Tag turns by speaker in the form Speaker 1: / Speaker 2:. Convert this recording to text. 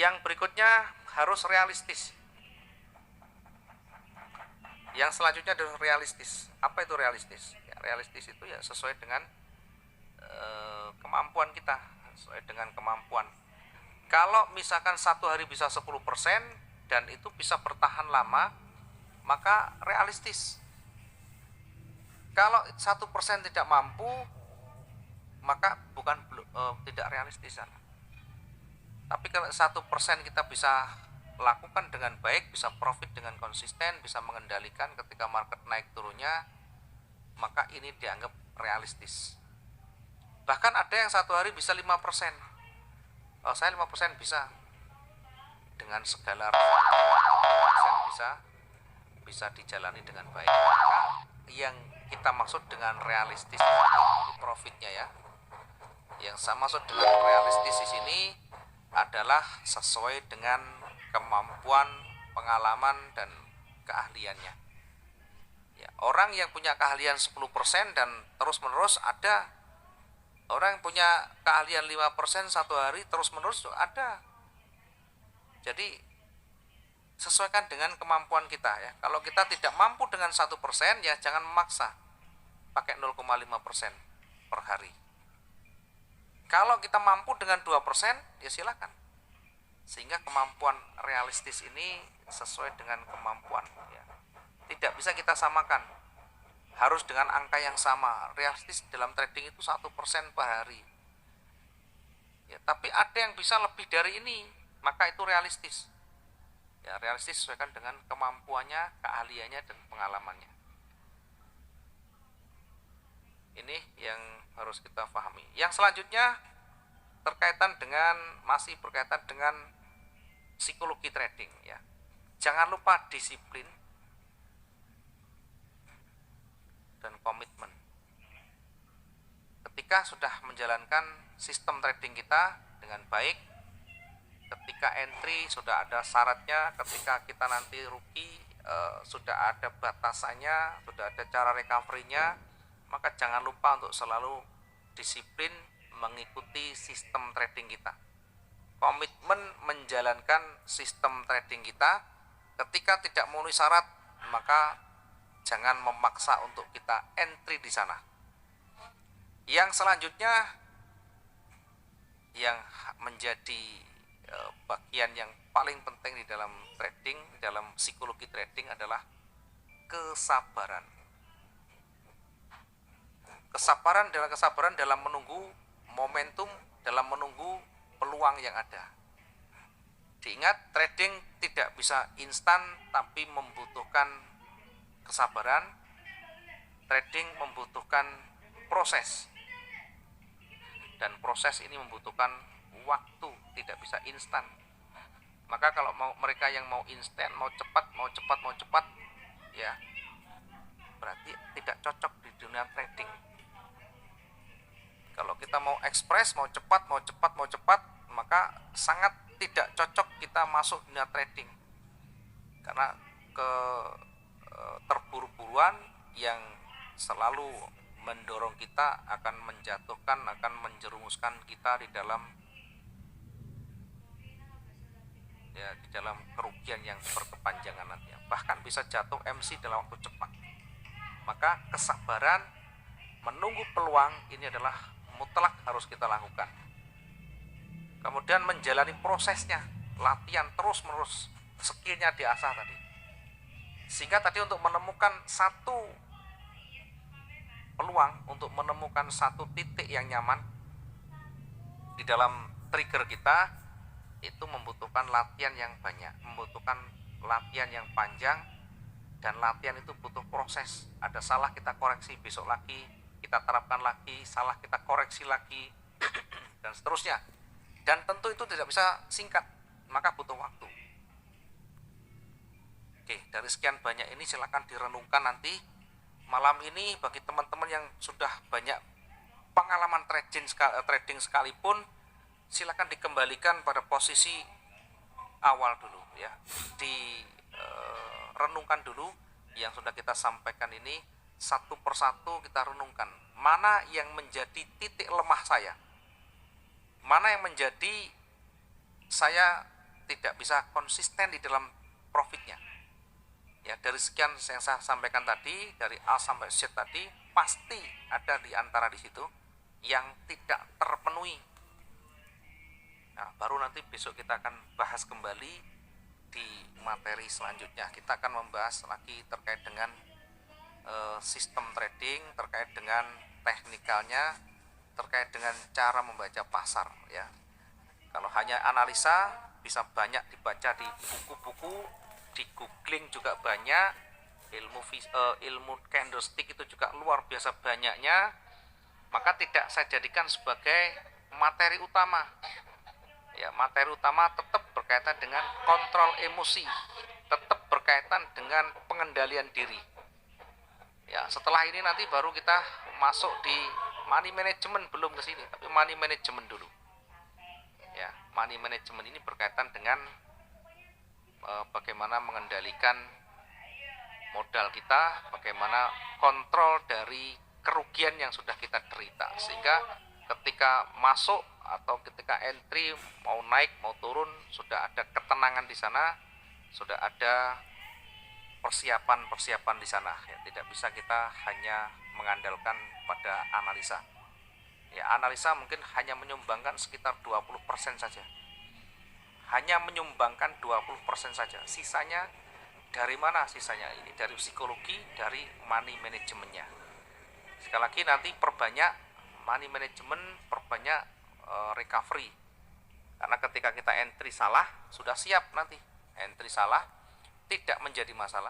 Speaker 1: Yang berikutnya harus realistis. Yang selanjutnya adalah realistis. Apa itu realistis? Ya, realistis itu ya sesuai dengan kemampuan kita, sesuai dengan kemampuan. Kalau misalkan satu hari bisa 10% dan itu bisa bertahan lama, maka realistis. Kalau 1% tidak mampu, maka bukan tidak realistis. Tapi kalau 1% kita bisa lakukan dengan baik, bisa profit dengan konsisten, bisa mengendalikan ketika market naik turunnya, maka ini dianggap realistis. Bahkan ada yang satu hari bisa 5%. Oh, saya 5% bisa dengan segala bisa dijalani dengan baik. Maka yang kita maksud dengan realistis ini profitnya ya. Yang saya maksud dengan realistis di sini adalah sesuai dengan kemampuan, pengalaman dan keahliannya. Ya, orang yang punya keahlian 10% dan terus-menerus ada. Orang yang punya keahlian 5% satu hari terus-menerus ada. Jadi sesuaikan dengan kemampuan kita ya. Kalau kita tidak mampu dengan 1% ya jangan memaksa. Pakai 0,5% per hari. Kalau kita mampu dengan 2% ya silakan. Sehingga kemampuan realistis ini sesuai dengan kemampuan ya. Tidak bisa kita samakan. Harus dengan angka yang sama. Realistis dalam trading itu 1% per hari. Ya, tapi ada yang bisa lebih dari ini, maka itu realistis. Ya, realistis sesuaikan dengan kemampuannya, keahliannya dan pengalamannya. Ini yang harus kita pahami. Yang selanjutnya masih berkaitan dengan psikologi trading ya. Jangan lupa disiplin dan komitmen. Ketika sudah menjalankan sistem trading kita dengan baik, ketika entry sudah ada syaratnya, ketika kita nanti rugi sudah ada batasannya, sudah ada cara recovery-nya, maka jangan lupa untuk selalu disiplin mengikuti sistem trading kita. Komitmen menjalankan sistem trading kita. Ketika tidak memenuhi syarat, maka jangan memaksa untuk kita entry di sana. Yang selanjutnya yang menjadi bagian yang paling penting di dalam trading, dalam psikologi trading adalah kesabaran. Kesabaran dalam menunggu momentum, dalam menunggu peluang yang ada. Diingat, trading tidak bisa instan tapi membutuhkan kesabaran. Trading membutuhkan proses. Dan proses ini membutuhkan waktu, tidak bisa instan. Maka kalau mereka yang mau instan, mau cepat, ya berarti tidak cocok di dunia trading. Kalau kita mau ekspres, mau cepat, maka sangat tidak cocok kita masuk dunia trading. Karena terburu-buruan yang selalu mendorong kita akan menjatuhkan, akan menjerumuskan kita di dalam kerugian yang berkepanjangan nantinya. Bahkan bisa jatuh MC dalam waktu cepat. Maka kesabaran menunggu peluang ini adalah mutlak harus kita lakukan. Kemudian menjalani prosesnya, latihan terus-menerus, skillnya diasah tadi. Sehingga tadi untuk menemukan satu peluang, untuk menemukan satu titik yang nyaman di dalam trigger kita, itu membutuhkan latihan yang banyak, membutuhkan latihan yang panjang, dan latihan itu butuh proses. Ada salah kita koreksi, besok lagi kita terapkan lagi, salah kita koreksi lagi, dan seterusnya. Dan tentu itu tidak bisa singkat, maka butuh waktu. Oke, dari sekian banyak ini silakan direnungkan nanti malam ini. Bagi teman-teman yang sudah banyak pengalaman trading sekalipun, silakan dikembalikan pada posisi awal dulu ya. Renungkan dulu yang sudah kita sampaikan ini, satu persatu kita renungkan. Mana yang menjadi titik lemah saya? Mana yang menjadi saya tidak bisa konsisten di dalam profitnya. Ya, dari sekian yang saya sampaikan tadi, dari A sampai Z tadi, pasti ada di antara di situ yang tidak terpenuhi. Nah, baru nanti besok kita akan bahas kembali di materi selanjutnya. Kita akan membahas lagi terkait dengan sistem trading, terkait dengan teknikalnya, terkait dengan cara membaca pasar ya. Kalau hanya analisa bisa banyak dibaca di buku-buku, di googling juga banyak, ilmu candlestick itu juga luar biasa banyaknya, maka tidak saya jadikan sebagai materi utama. Ya, materi utama tetap berkaitan dengan kontrol emosi, tetap berkaitan dengan pengendalian diri. Ya, setelah ini nanti baru kita masuk di money management, belum ke sini, tapi money management dulu. Ya, money management ini berkaitan dengan bagaimana mengendalikan modal kita, bagaimana kontrol dari kerugian yang sudah kita derita, sehingga ketika masuk atau ketika entry mau naik mau turun sudah ada ketenangan di sana, sudah ada persiapan di sana ya. Tidak bisa kita hanya mengandalkan pada analisa. Ya, analisa mungkin hanya menyumbangkan sekitar 20% saja. Hanya menyumbangkan 20% saja. Sisanya dari mana sisanya? Ini dari psikologi, dari money manajemennya. Sekali lagi nanti perbanyak money management, perbanyak recovery. Karena ketika kita entry salah, sudah siap nanti. Entry salah tidak menjadi masalah.